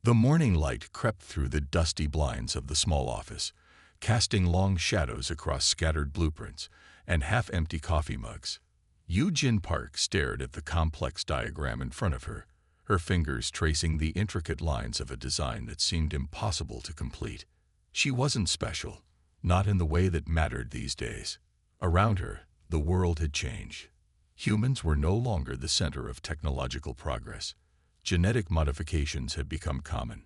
The morning light crept through the dusty blinds of the small office, casting long shadows across scattered blueprints and half-empty coffee mugs. Jin Park stared at the complex diagram in front of her, her fingers tracing the intricate lines of a design that seemed impossible to complete. She wasn't special, not in the way that mattered these days. Around her, the world had changed. Humans were no longer the center of technological progress. Genetic modifications had become common.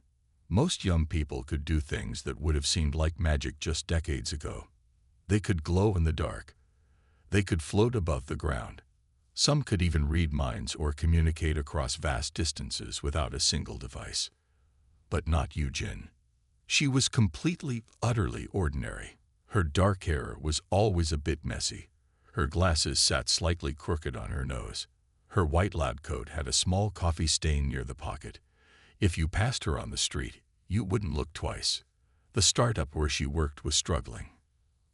Most young people could do things that would have seemed like magic just decades ago. They could glow in the dark. They could float above the ground. Some could even read minds or communicate across vast distances without a single device. But not Jin. She was completely, utterly ordinary. Her dark hair was always a bit messy. Her glasses sat slightly crooked on her nose. Her white lab coat had a small coffee stain near the pocket. If you passed her on the street, you wouldn't look twice. The startup where she worked was struggling.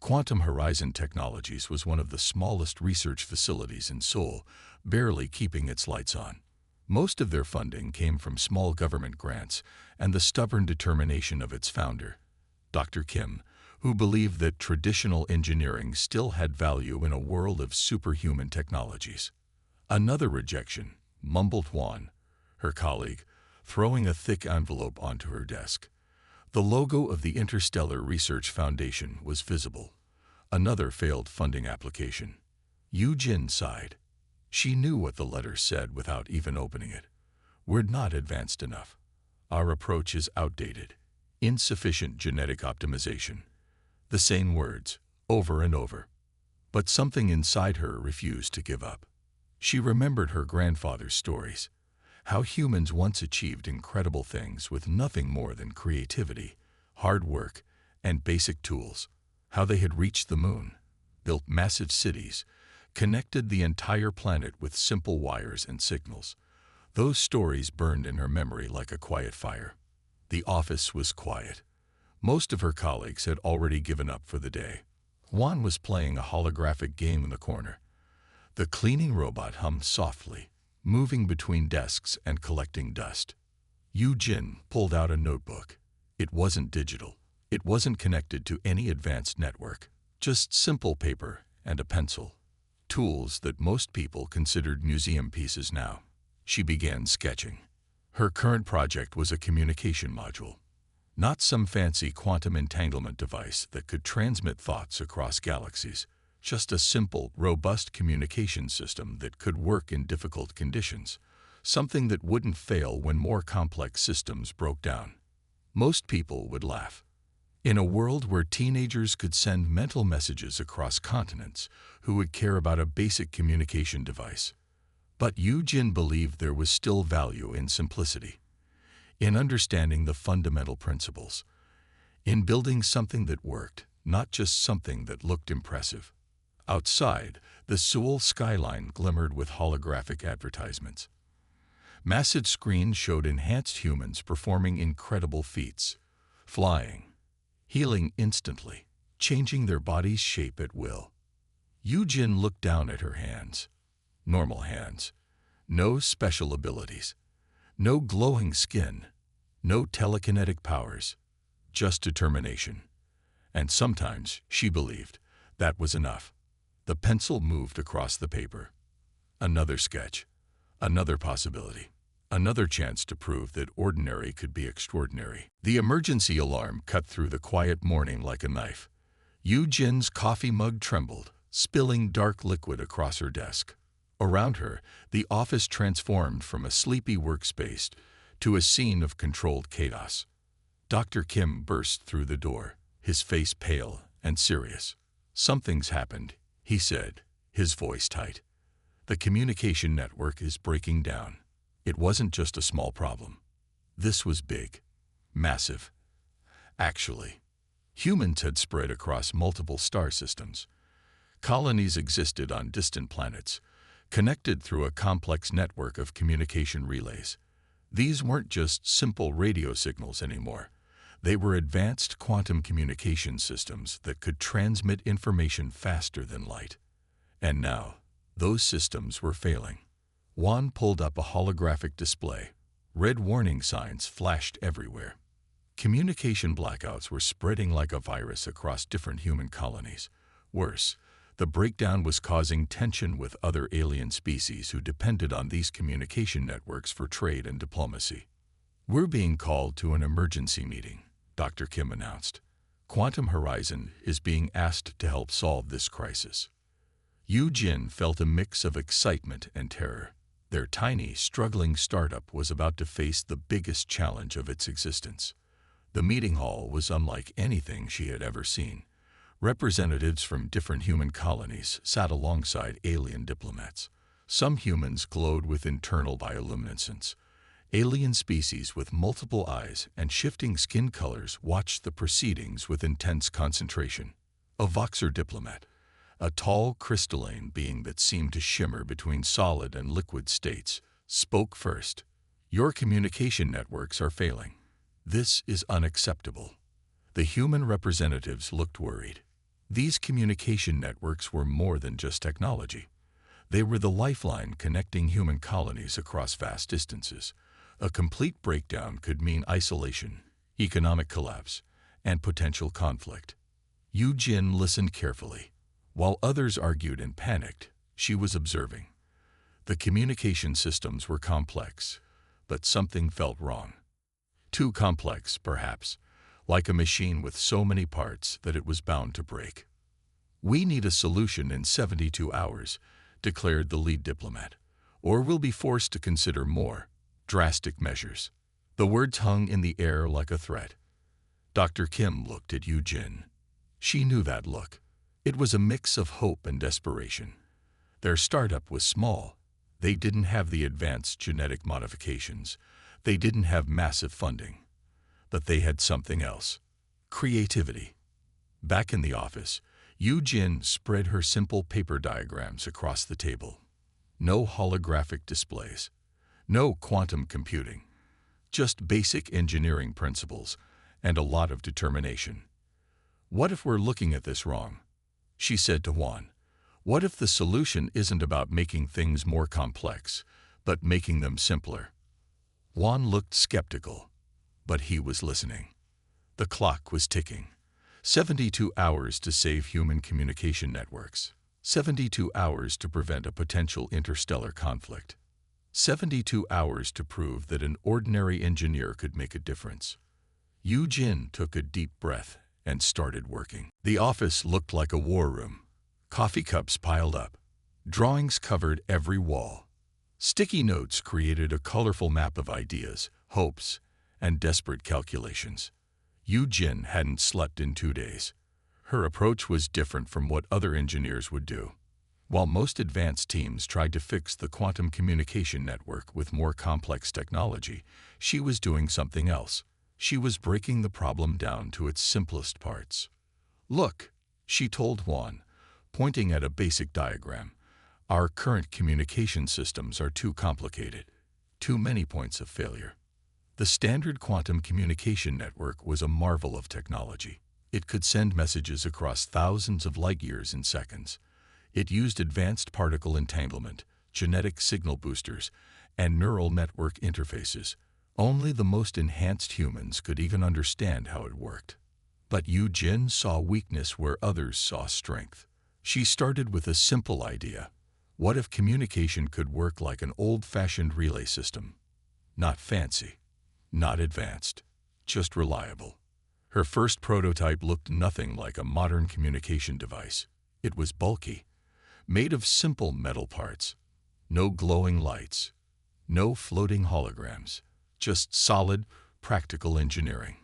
Quantum Horizon Technologies was one of the smallest research facilities in Seoul, barely keeping its lights on. Most of their funding came from small government grants and the stubborn determination of its founder, Dr. Kim, who believed that traditional engineering still had value in a world of superhuman technologies. Another rejection, mumbled Juan, her colleague, throwing a thick envelope onto her desk. The logo of the Interstellar Research Foundation was visible. Another failed funding application. Jin sighed. She knew what the letter said without even opening it. We're not advanced enough. Our approach is outdated. Insufficient genetic optimization. The same words, over and over. But something inside her refused to give up. She remembered her grandfather's stories. How humans once achieved incredible things with nothing more than creativity, hard work, and basic tools. How they had reached the moon, built massive cities, connected the entire planet with simple wires and signals. Those stories burned in her memory like a quiet fire. The office was quiet. Most of her colleagues had already given up for the day. Juan was playing a holographic game in the corner. The cleaning robot hummed softly, moving between desks and collecting dust. Jin pulled out a notebook. It wasn't digital. It wasn't connected to any advanced network. Just simple paper and a pencil. Tools that most people considered museum pieces now. She began sketching. Her current project was a communication module. Not some fancy quantum entanglement device that could transmit thoughts across galaxies. Just a simple, robust communication system that could work in difficult conditions. Something that wouldn't fail when more complex systems broke down. Most people would laugh. In a world where teenagers could send mental messages across continents, who would care about a basic communication device? But Jin believed there was still value in simplicity, in understanding the fundamental principles, in building something that worked, not just something that looked impressive. Outside, the Seoul skyline glimmered with holographic advertisements. Massive screens showed enhanced humans performing incredible feats, flying, healing instantly, changing their body's shape at will. Jin looked down at her hands. Normal hands. No special abilities. No glowing skin. No telekinetic powers. Just determination. And sometimes, she believed, that was enough. The pencil moved across the paper. Another sketch. Another possibility. Another chance to prove that ordinary could be extraordinary. The emergency alarm cut through the quiet morning like a knife. Jin's coffee mug trembled, spilling dark liquid across her desk. Around her, the office transformed from a sleepy workspace to a scene of controlled chaos. Dr. Kim burst through the door, his face pale and serious. "Something's happened," he said, his voice tight. "The communication network is breaking down." It wasn't just a small problem. This was big. Massive. Actually, humans had spread across multiple star systems. Colonies existed on distant planets, connected through a complex network of communication relays. These weren't just simple radio signals anymore. They were advanced quantum communication systems that could transmit information faster than light. And now, those systems were failing. Juan pulled up a holographic display. Red warning signs flashed everywhere. Communication blackouts were spreading like a virus across different human colonies. Worse, the breakdown was causing tension with other alien species who depended on these communication networks for trade and diplomacy. "We're being called to an emergency meeting," Dr. Kim announced. "Quantum Horizon is being asked to help solve this crisis." Yu Jin felt a mix of excitement and terror. Their tiny, struggling startup was about to face the biggest challenge of its existence. The meeting hall was unlike anything she had ever seen. Representatives from different human colonies sat alongside alien diplomats. Some humans glowed with internal bioluminescence. Alien species with multiple eyes and shifting skin colors watched the proceedings with intense concentration. A Voxer diplomat, a tall, crystalline being that seemed to shimmer between solid and liquid states, spoke first. "Your communication networks are failing. This is unacceptable." The human representatives looked worried. These communication networks were more than just technology. They were the lifeline connecting human colonies across vast distances. A complete breakdown could mean isolation, economic collapse, and potential conflict. Yu Jin listened carefully. While others argued and panicked, she was observing. The communication systems were complex, but something felt wrong. Too complex, perhaps, like a machine with so many parts that it was bound to break. "We need a solution in 72 hours, declared the lead diplomat, "or we'll be forced to consider more drastic measures." The words hung in the air like a threat. Dr. Kim looked at Yu Jin. She knew that look. It was a mix of hope and desperation. Their startup was small. They didn't have the advanced genetic modifications. They didn't have massive funding. But they had something else: creativity. Back in the office, Yu Jin spread her simple paper diagrams across the table. No holographic displays. No quantum computing. Just basic engineering principles and a lot of determination. "What if we're looking at this wrong?" she said to Juan. "What if the solution isn't about making things more complex, but making them simpler?" Juan looked skeptical, but he was listening. The clock was ticking. 72 hours to save human communication networks. 72 hours to prevent a potential interstellar conflict. 72 hours to prove that an ordinary engineer could make a difference. Yu Jin took a deep breath and started working. The office looked like a war room. Coffee cups piled up. Drawings covered every wall. Sticky notes created a colorful map of ideas, hopes, and desperate calculations. Yu Jin hadn't slept in 2 days. Her approach was different from what other engineers would do. While most advanced teams tried to fix the quantum communication network with more complex technology, she was doing something else. She was breaking the problem down to its simplest parts. "Look," she told Juan, pointing at a basic diagram. "Our current communication systems are too complicated. Too many points of failure." The standard quantum communication network was a marvel of technology. It could send messages across thousands of light years in seconds. It used advanced particle entanglement, genetic signal boosters, and neural network interfaces. Only the most enhanced humans could even understand how it worked. But Yu Jin saw weakness where others saw strength. She started with a simple idea. What if communication could work like an old-fashioned relay system? Not fancy, not advanced, just reliable. Her first prototype looked nothing like a modern communication device. It was bulky, made of simple metal parts. No glowing lights, no floating holograms, just solid, practical engineering.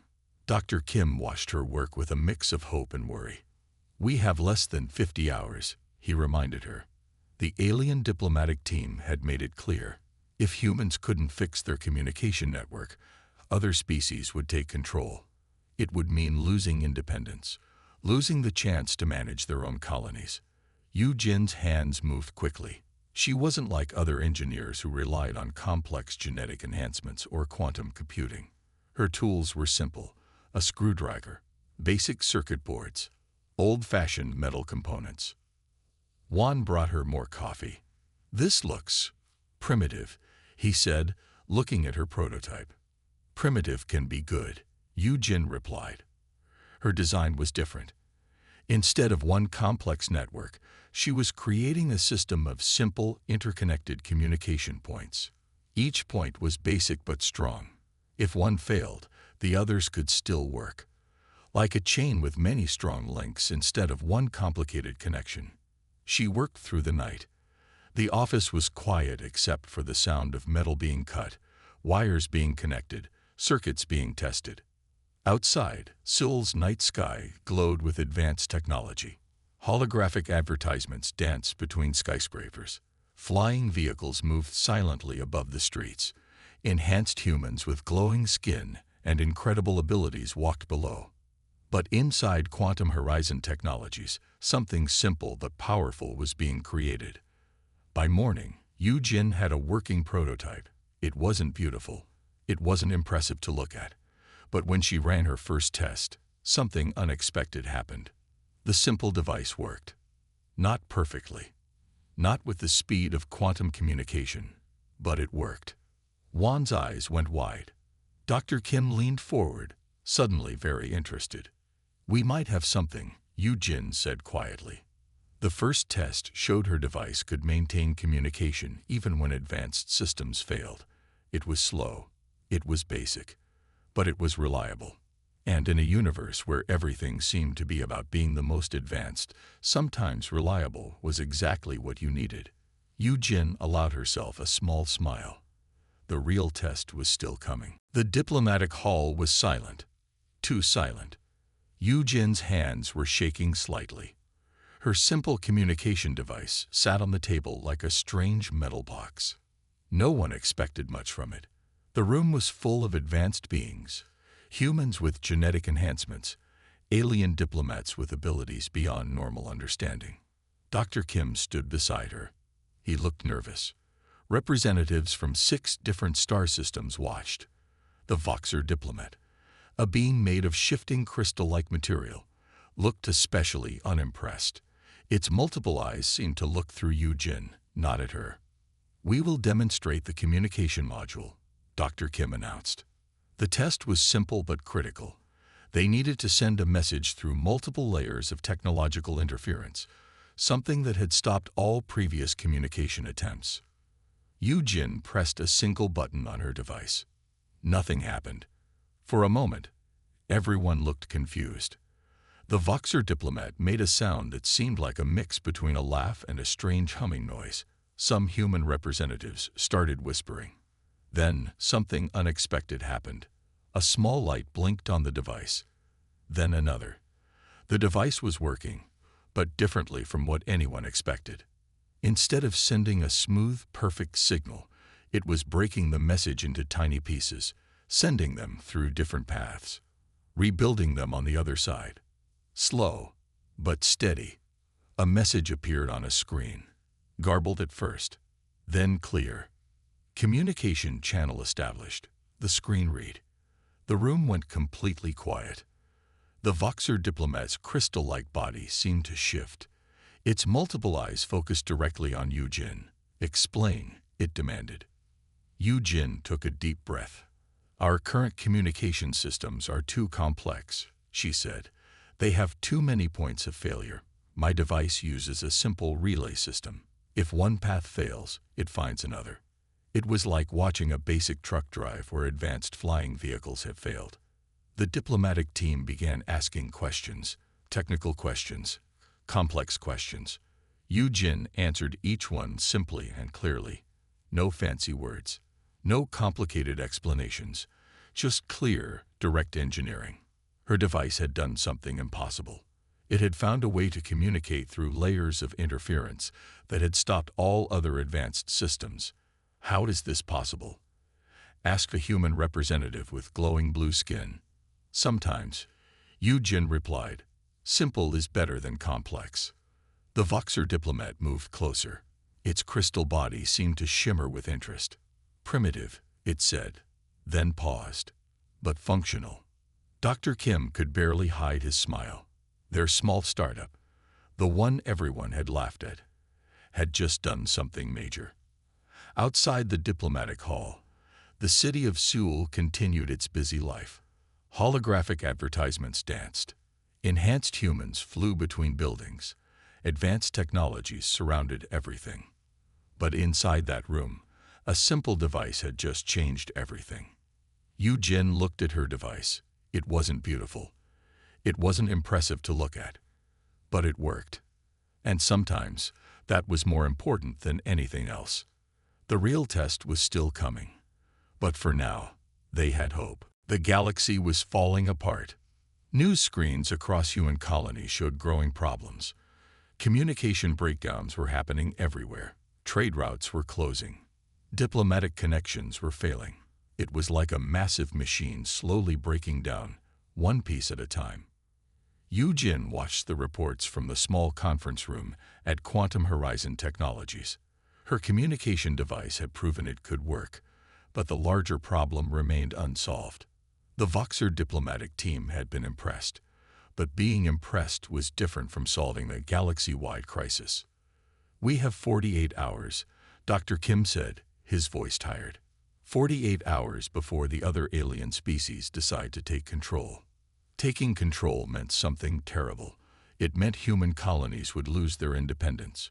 Dr. Kim watched her work with a mix of hope and worry. "We have less than 50 hours, he reminded her. The alien diplomatic team had made it clear. If humans couldn't fix their communication network, other species would take control. It would mean losing independence, losing the chance to manage their own colonies. Yu Jin's hands moved quickly. She wasn't like other engineers who relied on complex genetic enhancements or quantum computing. Her tools were simple: a screwdriver, basic circuit boards, old-fashioned metal components. Juan brought her more coffee. "This looks primitive," he said, looking at her prototype. "Primitive can be good," Jin replied. Her design was different. Instead of one complex network, she was creating a system of simple, interconnected communication points. Each point was basic but strong. If one failed, the others could still work. Like a chain with many strong links instead of one complicated connection. She worked through the night. The office was quiet except for the sound of metal being cut, wires being connected, circuits being tested. Outside, Seoul's night sky glowed with advanced technology. Holographic advertisements danced between skyscrapers. Flying vehicles moved silently above the streets. Enhanced humans with glowing skin and incredible abilities walked below. But inside Quantum Horizon Technologies, something simple but powerful was being created. By morning, Jin had a working prototype. It wasn't beautiful. It wasn't impressive to look at. But when she ran her first test, something unexpected happened. The simple device worked. Not perfectly. Not with the speed of quantum communication. But it worked. Wan's eyes went wide. Dr. Kim leaned forward, suddenly very interested. "We might have something," Jin said quietly. The first test showed her device could maintain communication even when advanced systems failed. It was slow. It was basic. But it was reliable. And in a universe where everything seemed to be about being the most advanced, sometimes reliable was exactly what you needed. Jin allowed herself a small smile. The real test was still coming. The diplomatic hall was silent. Too silent. Jin's hands were shaking slightly. Her simple communication device sat on the table like a strange metal box. No one expected much from it. The room was full of advanced beings, humans with genetic enhancements, alien diplomats with abilities beyond normal understanding. Dr. Kim stood beside her. He looked nervous. Representatives from 6 different star systems watched. The Voxer diplomat, a being made of shifting crystal-like material, looked especially unimpressed. Its multiple eyes seemed to look through Jin, not at her. "We will demonstrate the communication module," Dr. Kim announced. The test was simple but critical. They needed to send a message through multiple layers of technological interference, something that had stopped all previous communication attempts. Jin pressed a single button on her device. Nothing happened. For a moment, everyone looked confused. The Voxer diplomat made a sound that seemed like a mix between a laugh and a strange humming noise. Some human representatives started whispering. Then something unexpected happened. A small light blinked on the device. Then another. The device was working, but differently from what anyone expected. Instead of sending a smooth, perfect signal, it was breaking the message into tiny pieces, sending them through different paths, rebuilding them on the other side. Slow, but steady. A message appeared on a screen, garbled at first, then clear. Communication channel established. The screen read. The room went completely quiet. The Voxer diplomat's crystal-like body seemed to shift. Its multiple eyes focused directly on Jin. "Explain," it demanded. Jin took a deep breath. "Our current communication systems are too complex," she said. "They have too many points of failure. My device uses a simple relay system. If one path fails, it finds another." It was like watching a basic truck drive where advanced flying vehicles have failed. The diplomatic team began asking questions, technical questions, complex questions. Jin answered each one simply and clearly. No fancy words, no complicated explanations, just clear, direct engineering. Her device had done something impossible. It had found a way to communicate through layers of interference that had stopped all other advanced systems. "How is this possible?" asked a human representative with glowing blue skin. "Sometimes," Jin replied. "Simple is better than complex." The Voxer diplomat moved closer. Its crystal body seemed to shimmer with interest. "Primitive," it said, then paused. "But functional." Dr. Kim could barely hide his smile. Their small startup, the one everyone had laughed at, had just done something major. Outside the diplomatic hall, The city of Seoul continued its busy life. Holographic advertisements danced. Enhanced humans flew between buildings. Advanced technologies surrounded everything. But inside that room, a simple device had just changed everything. Yu-Jin looked at her device. It wasn't beautiful. It wasn't impressive to look at. But it worked. And sometimes, that was more important than anything else. The real test was still coming. But for now, they had hope. The galaxy was falling apart. News screens across human colonies showed growing problems. Communication breakdowns were happening everywhere. Trade routes were closing. Diplomatic connections were failing. It was like a massive machine slowly breaking down, one piece at a time. Yu-Jin watched the reports from the small conference room at Quantum Horizon Technologies. Her communication device had proven it could work, but the larger problem remained unsolved. The Voxer diplomatic team had been impressed, but being impressed was different from solving a galaxy-wide crisis. "We have 48 hours, Dr. Kim said, his voice tired. 48 hours before the other alien species decide to take control. Taking control meant something terrible. It meant human colonies would lose their independence.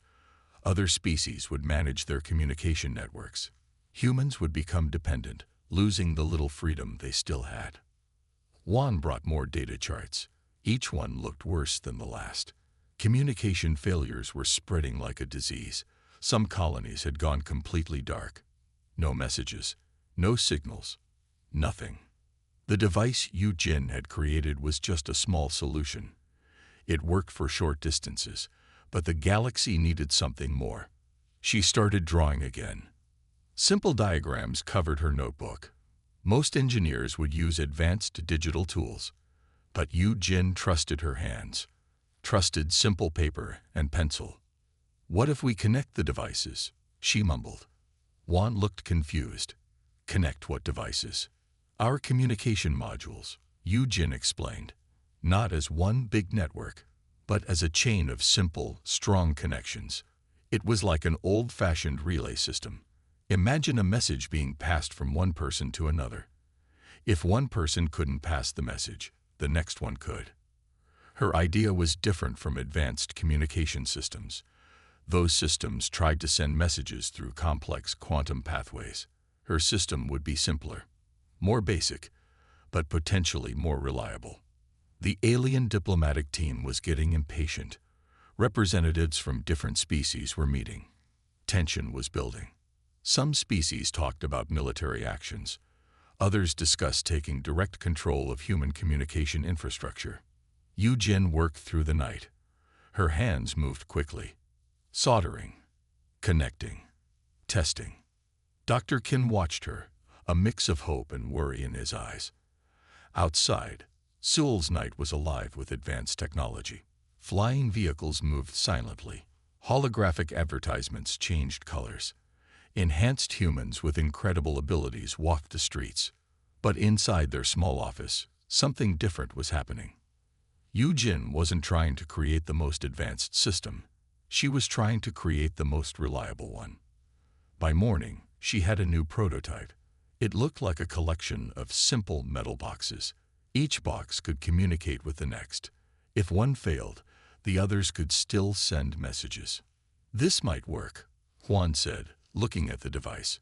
Other species would manage their communication networks. Humans would become dependent, losing the little freedom they still had." Juan brought more data charts. Each one looked worse than the last. Communication failures were spreading like a disease. Some colonies had gone completely dark. No messages, no signals, nothing. The device Yu-Jin had created was just a small solution. It worked for short distances, but the galaxy needed something more. She started drawing again. Simple diagrams covered her notebook. Most engineers would use advanced digital tools, but Yu-Jin trusted her hands, trusted simple paper and pencil. "What if we connect the devices?" she mumbled. Juan looked confused. "Connect what devices?" "Our communication modules," Yu-Jin explained. "Not as one big network, but as a chain of simple, strong connections." It was like an old-fashioned relay system. Imagine a message being passed from one person to another. If one person couldn't pass the message, the next one could. Her idea was different from advanced communication systems. Those systems tried to send messages through complex quantum pathways. Her system would be simpler, more basic, but potentially more reliable. The alien diplomatic team was getting impatient. Representatives from different species were meeting. Tension was building. Some species talked about military actions. Others discussed taking direct control of human communication infrastructure. Yu-Jin worked through the night. Her hands moved quickly. Soldering, connecting, testing. Dr. Kim watched her, a mix of hope and worry in his eyes. Outside, Seoul's night was alive with advanced technology. Flying vehicles moved silently. Holographic advertisements changed colors. Enhanced humans with incredible abilities walked the streets. But inside their small office, something different was happening. Yu-Jin wasn't trying to create the most advanced system. She was trying to create the most reliable one. By morning, she had a new prototype. It looked like a collection of simple metal boxes. Each box could communicate with the next. If one failed, the others could still send messages. "This might work," Juan said, looking at the device.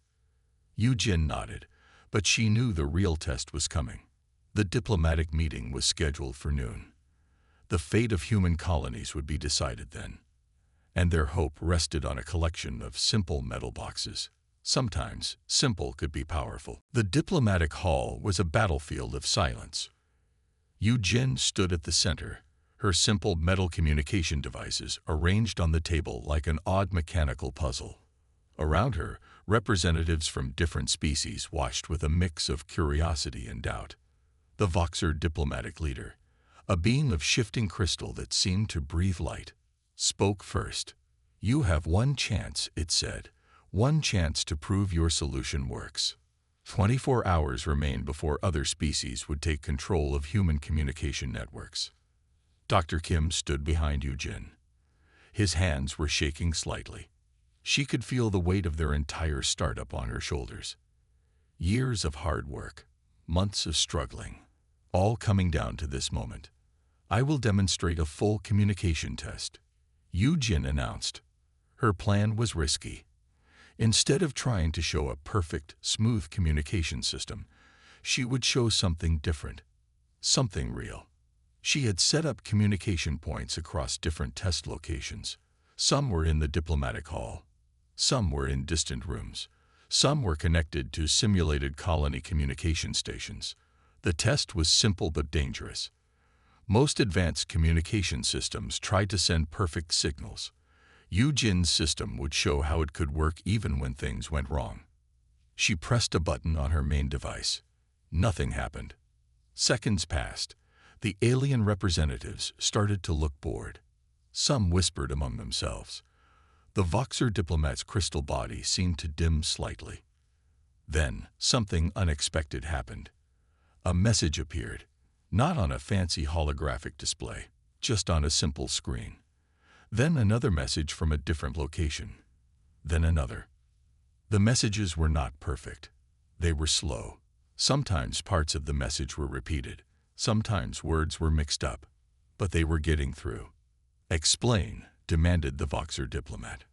Yu-Jin nodded, but she knew the real test was coming. The diplomatic meeting was scheduled for noon. The fate of human colonies would be decided then, and their hope rested on a collection of simple metal boxes. Sometimes, simple could be powerful. The diplomatic hall was a battlefield of silence. Yu-Jin stood at the center, her simple metal communication devices arranged on the table like an odd mechanical puzzle. Around her, representatives from different species watched with a mix of curiosity and doubt. The Voxer diplomatic leader, a being of shifting crystal that seemed to breathe light, spoke first. "You have one chance," it said, "one chance to prove your solution works. 24 hours remain before other species would take control of human communication networks." Dr. Kim stood behind Yu-Jin. His hands were shaking slightly. She could feel the weight of their entire startup on her shoulders. Years of hard work, months of struggling, all coming down to this moment. I will demonstrate a full communication test, Jin announced. Her plan was risky. Instead of trying to show a perfect, smooth communication system, she would show something different, something real. She had set up communication points across different test locations. Some were in the diplomatic hall. Some were in distant rooms. Some were connected to simulated colony communication stations. The test was simple but dangerous. Most advanced communication systems tried to send perfect signals. Jin's system would show how it could work even when things went wrong. She pressed a button on her main device. Nothing happened. Seconds passed. The alien representatives started to look bored. Some whispered among themselves. The Voxer diplomat's crystal body seemed to dim slightly. Then, something unexpected happened. A message appeared, not on a fancy holographic display, just on a simple screen. Then another message from a different location. Then another. The messages were not perfect. They were slow. Sometimes parts of the message were repeated. Sometimes words were mixed up. But they were getting through. "Explain," demanded the Voxer diplomat.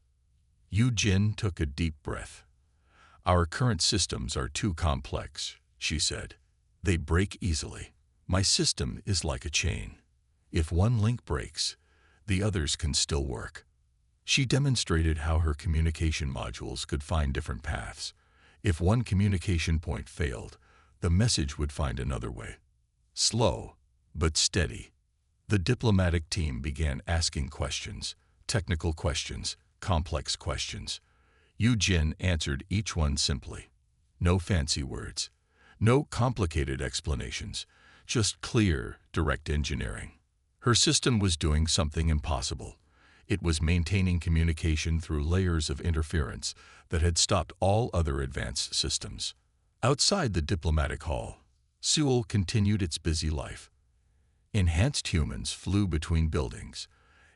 Jin took a deep breath. "Our current systems are too complex," she said. "They break easily. My system is like a chain. If one link breaks, the others can still work." She demonstrated how her communication modules could find different paths. If one communication point failed, the message would find another way. Slow, but steady. The diplomatic team began asking questions, technical questions, complex questions. Jin answered each one simply. No fancy words, no complicated explanations, just clear, direct engineering. Her system was doing something impossible. It was maintaining communication through layers of interference that had stopped all other advanced systems. Outside the diplomatic hall, Seoul continued its busy life. Enhanced humans flew between buildings.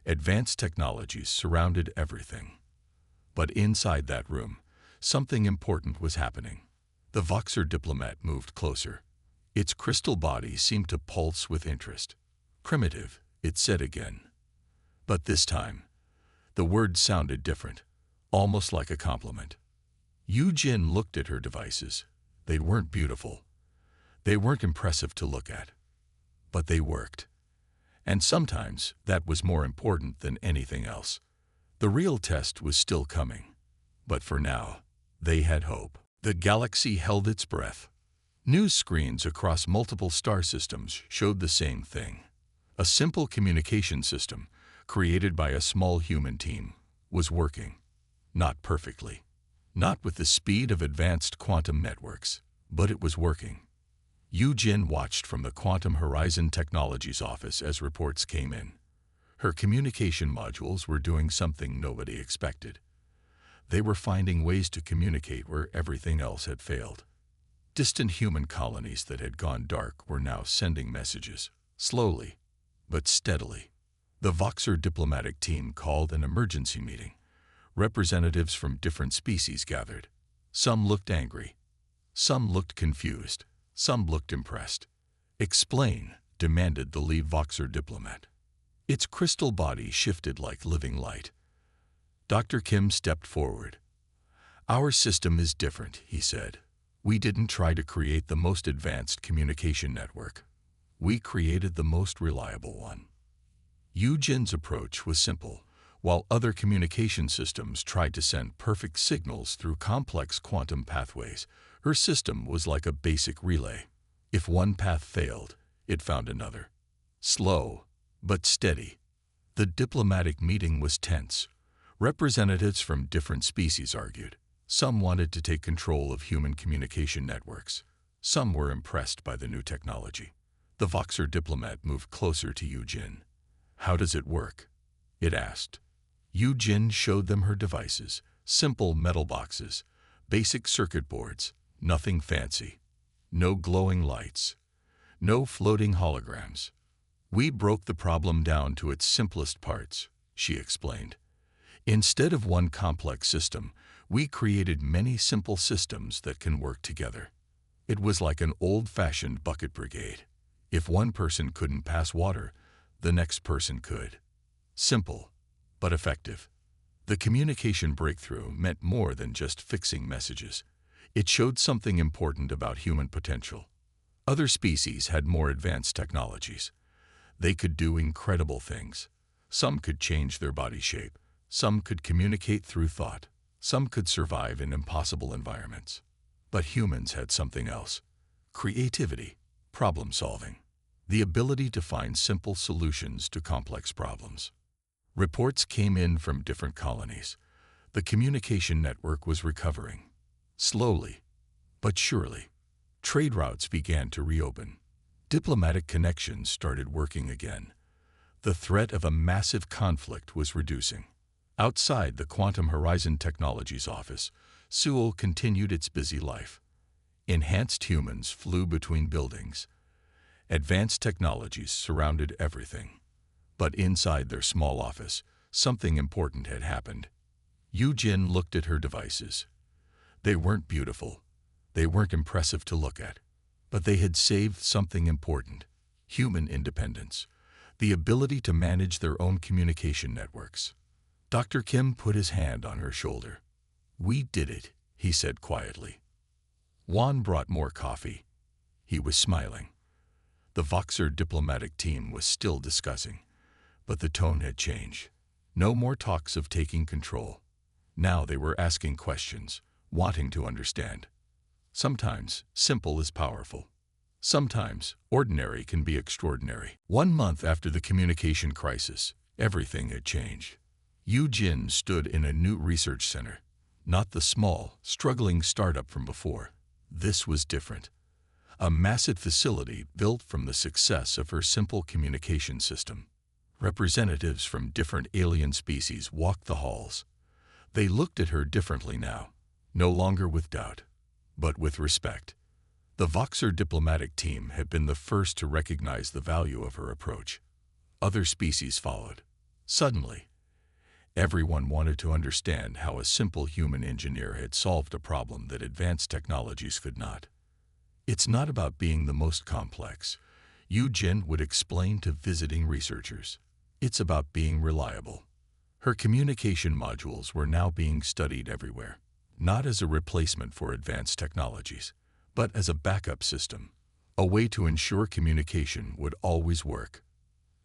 Advanced technologies surrounded everything. But inside that room, something important was happening. The Voxer diplomat moved closer. Its crystal body seemed to pulse with interest. "Primitive," it said again. But this time, the words sounded different, almost like a compliment. Jin looked at her devices. They weren't beautiful. They weren't impressive to look at. But they worked. And sometimes that was more important than anything else. The real test was still coming. But for now, they had hope. The galaxy held its breath. News screens across multiple star systems showed the same thing. A simple communication system, created by a small human team, was working. Not perfectly. Not with the speed of advanced quantum networks, but it was working. Jin watched from the Quantum Horizon Technologies office as reports came in. Her communication modules were doing something nobody expected. They were finding ways to communicate where everything else had failed. Distant human colonies that had gone dark were now sending messages, slowly, but steadily. The Voxer diplomatic team called an emergency meeting. Representatives from different species gathered. Some looked angry. Some looked confused. Some looked impressed. "Explain," demanded the lead Voxer diplomat. Its crystal body shifted like living light. Dr. Kim stepped forward. "Our system is different," he said. "We didn't try to create the most advanced communication network. We created the most reliable one." Jin's approach was simple. While other communication systems tried to send perfect signals through complex quantum pathways, her system was like a basic relay. If one path failed, it found another. Slow, but steady. The diplomatic meeting was tense. Representatives from different species argued. Some wanted to take control of human communication networks. Some were impressed by the new technology. The Voxer diplomat moved closer to Jin. "How does it work?" it asked. Jin showed them her devices, simple metal boxes, basic circuit boards, nothing fancy. No glowing lights. No floating holograms. "We broke the problem down to its simplest parts," she explained. "Instead of one complex system, we created many simple systems that can work together." It was like an old-fashioned bucket brigade. If one person couldn't pass water, the next person could. Simple, but effective. The communication breakthrough meant more than just fixing messages. It showed something important about human potential. Other species had more advanced technologies. They could do incredible things. Some could change their body shape. Some could communicate through thought. Some could survive in impossible environments. But humans had something else. Creativity, problem solving, the ability to find simple solutions to complex problems. Reports came in from different colonies. The communication network was recovering. Slowly, but surely, trade routes began to reopen. Diplomatic connections started working again. The threat of a massive conflict was reducing. Outside the Quantum Horizon Technologies office, Sewell continued its busy life. Enhanced humans flew between buildings. Advanced technologies surrounded everything. But inside their small office, something important had happened. Yu-Jin looked at her devices. They weren't beautiful. They weren't impressive to look at. But they had saved something important: human independence, the ability to manage their own communication networks. Dr. Kim put his hand on her shoulder. "We did it," he said quietly. Juan brought more coffee. He was smiling. The Voxer diplomatic team was still discussing, but the tone had changed. No more talks of taking control. Now they were asking questions, wanting to understand. Sometimes simple is powerful. Sometimes ordinary can be extraordinary. 1 month after the communication crisis, everything had changed. Yu-Jin stood in a new research center. Not the small, struggling startup from before. This was different. A massive facility built from the success of her simple communication system. Representatives from different alien species walked the halls. They looked at her differently now, no longer with doubt, but with respect. The Voxer diplomatic team had been the first to recognize the value of her approach. Other species followed. Suddenly, everyone wanted to understand how a simple human engineer had solved a problem that advanced technologies could not. "It's not about being the most complex," Yu-Jin would explain to visiting researchers. "It's about being reliable." Her communication modules were now being studied everywhere, not as a replacement for advanced technologies, but as a backup system, a way to ensure communication would always work.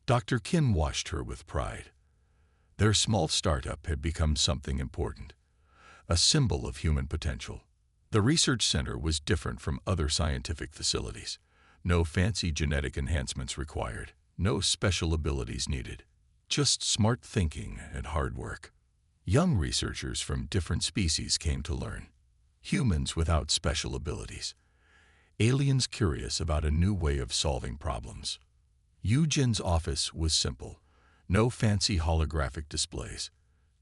Dr. Kim watched her with pride. Their small startup had become something important, a symbol of human potential. The research center was different from other scientific facilities. No fancy genetic enhancements required, no special abilities needed, just smart thinking and hard work. Young researchers from different species came to learn. Humans without special abilities. Aliens curious about a new way of solving problems. Yu-Jin's office was simple. No fancy holographic displays.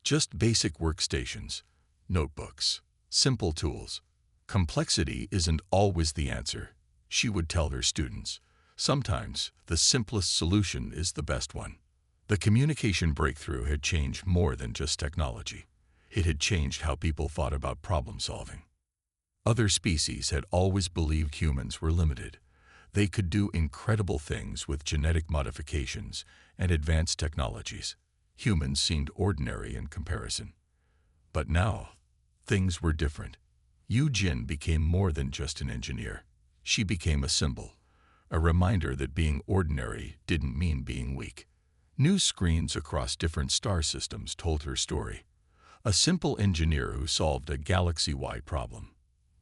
Just basic workstations, notebooks, simple tools. Complexity isn't always the answer, she would tell her students. Sometimes the simplest solution is the best one. The communication breakthrough had changed more than just technology. It had changed how people thought about problem solving. Other species had always believed humans were limited. They could do incredible things with genetic modifications and advanced technologies. Humans seemed ordinary in comparison. But now, things were different. Yu-Jin became more than just an engineer. She became a symbol, a reminder that being ordinary didn't mean being weak. News screens across different star systems told her story. A simple engineer who solved a galaxy-wide problem.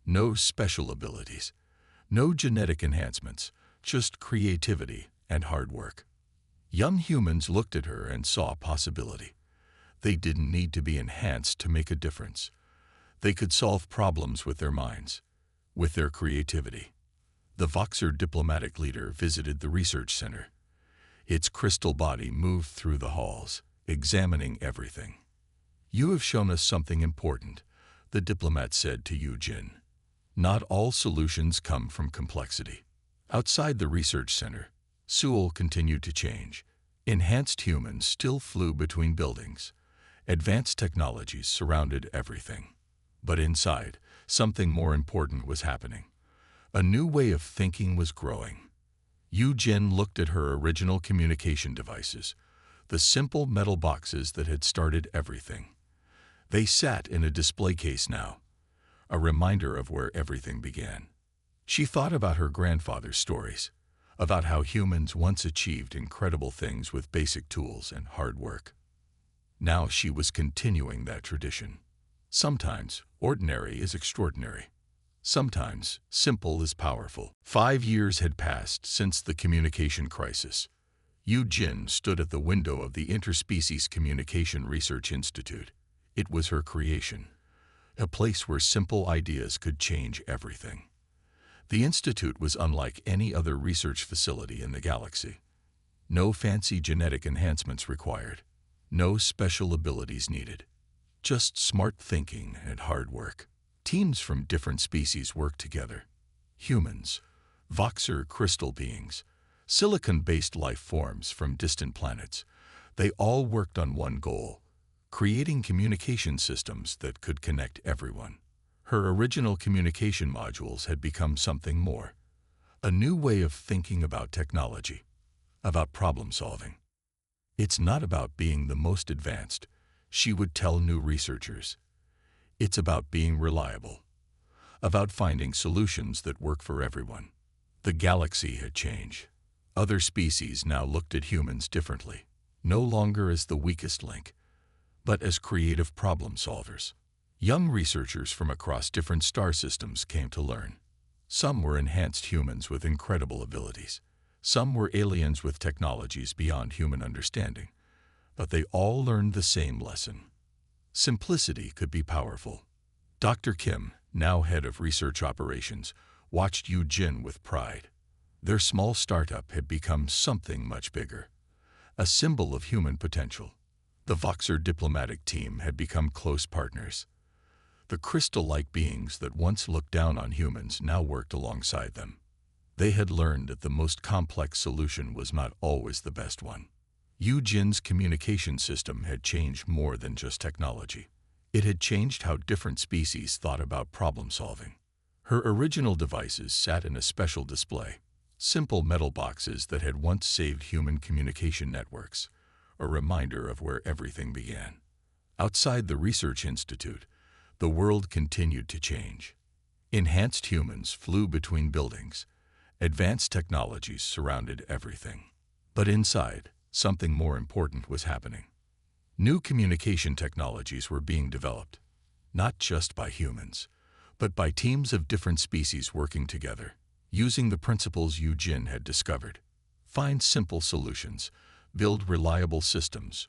No special abilities, no genetic enhancements, just creativity and hard work. Young humans looked at her and saw possibility. They didn't need to be enhanced to make a difference. They could solve problems with their minds, with their creativity. The Voxer diplomatic leader visited the research center. Its crystal body moved through the halls, examining everything. "You have shown us something important," the diplomat said to Yu-Jin. "Not all solutions come from complexity." Outside the research center, Sewell continued to change. Enhanced humans still flew between buildings. Advanced technologies surrounded everything. But inside, something more important was happening. A new way of thinking was growing. Yu Jin looked at her original communication devices, the simple metal boxes that had started everything. They sat in a display case now, a reminder of where everything began. She thought about her grandfather's stories, about how humans once achieved incredible things with basic tools and hard work. Now she was continuing that tradition. Sometimes ordinary is extraordinary. Sometimes simple is powerful. 5 years had passed since the communication crisis. Yu Jin stood at the window of the Interspecies Communication Research Institute. It was her creation, a place where simple ideas could change everything. The institute was unlike any other research facility in the galaxy. No fancy genetic enhancements required. No special abilities needed. Just smart thinking and hard work. Teams from different species worked together. Humans, Voxer crystal beings, silicon-based life forms from distant planets. They all worked on one goal, creating communication systems that could connect everyone. Her original communication modules had become something more. A new way of thinking about technology, about problem solving. It's not about being the most advanced, she would tell new researchers. It's about being reliable, about finding solutions that work for everyone. The galaxy had changed. Other species now looked at humans differently, no longer as the weakest link, but as creative problem solvers. Young researchers from across different star systems came to learn. Some were enhanced humans with incredible abilities. Some were aliens with technologies beyond human understanding. But they all learned the same lesson. Simplicity could be powerful. Dr. Kim, now head of research operations, watched Yu Jin with pride. Their small startup had become something much bigger, a symbol of human potential. The Voxer diplomatic team had become close partners. The crystal-like beings that once looked down on humans now worked alongside them. They had learned that the most complex solution was not always the best one. Yu Jin's communication system had changed more than just technology. It had changed how different species thought about problem solving. Her original devices sat in a special display, simple metal boxes that had once saved human communication networks, a reminder of where everything began. Outside the research institute, the world continued to change. Enhanced humans flew between buildings. Advanced technologies surrounded everything. But inside, something more important was happening. New communication technologies were being developed, not just by humans, but by teams of different species working together, using the principles Yu Jin had discovered. Find simple solutions, build reliable systems,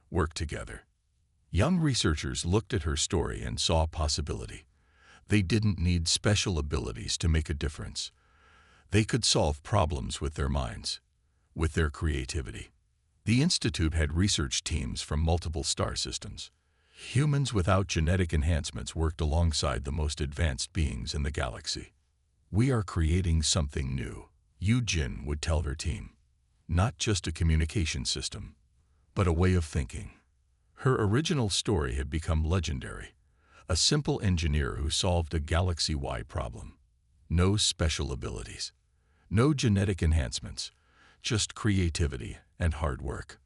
work together. Young researchers looked at her story and saw possibility. They didn't need special abilities to make a difference. They could solve problems with their minds, with their creativity. The Institute had research teams from multiple star systems. Humans without genetic enhancements worked alongside the most advanced beings in the galaxy. "We are creating something new," Yu Jin would tell her team. Not just a communication system, but a way of thinking. Her original story had become legendary. A simple engineer who solved a galaxy-wide problem. No special abilities. No genetic enhancements. Just creativity and hard work.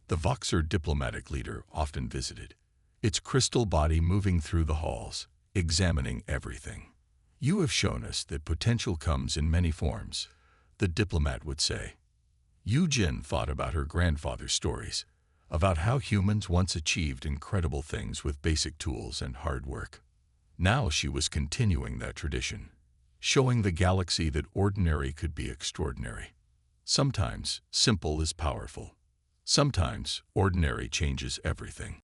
The Voxer diplomatic leader often visited, its crystal body moving through the halls, examining everything. "You have shown us that potential comes in many forms," the diplomat would say. Yu Jin thought about her grandfather's stories, about how humans once achieved incredible things with basic tools and hard work. Now she was continuing that tradition, showing the galaxy that ordinary could be extraordinary. Sometimes simple is powerful. Sometimes ordinary changes everything.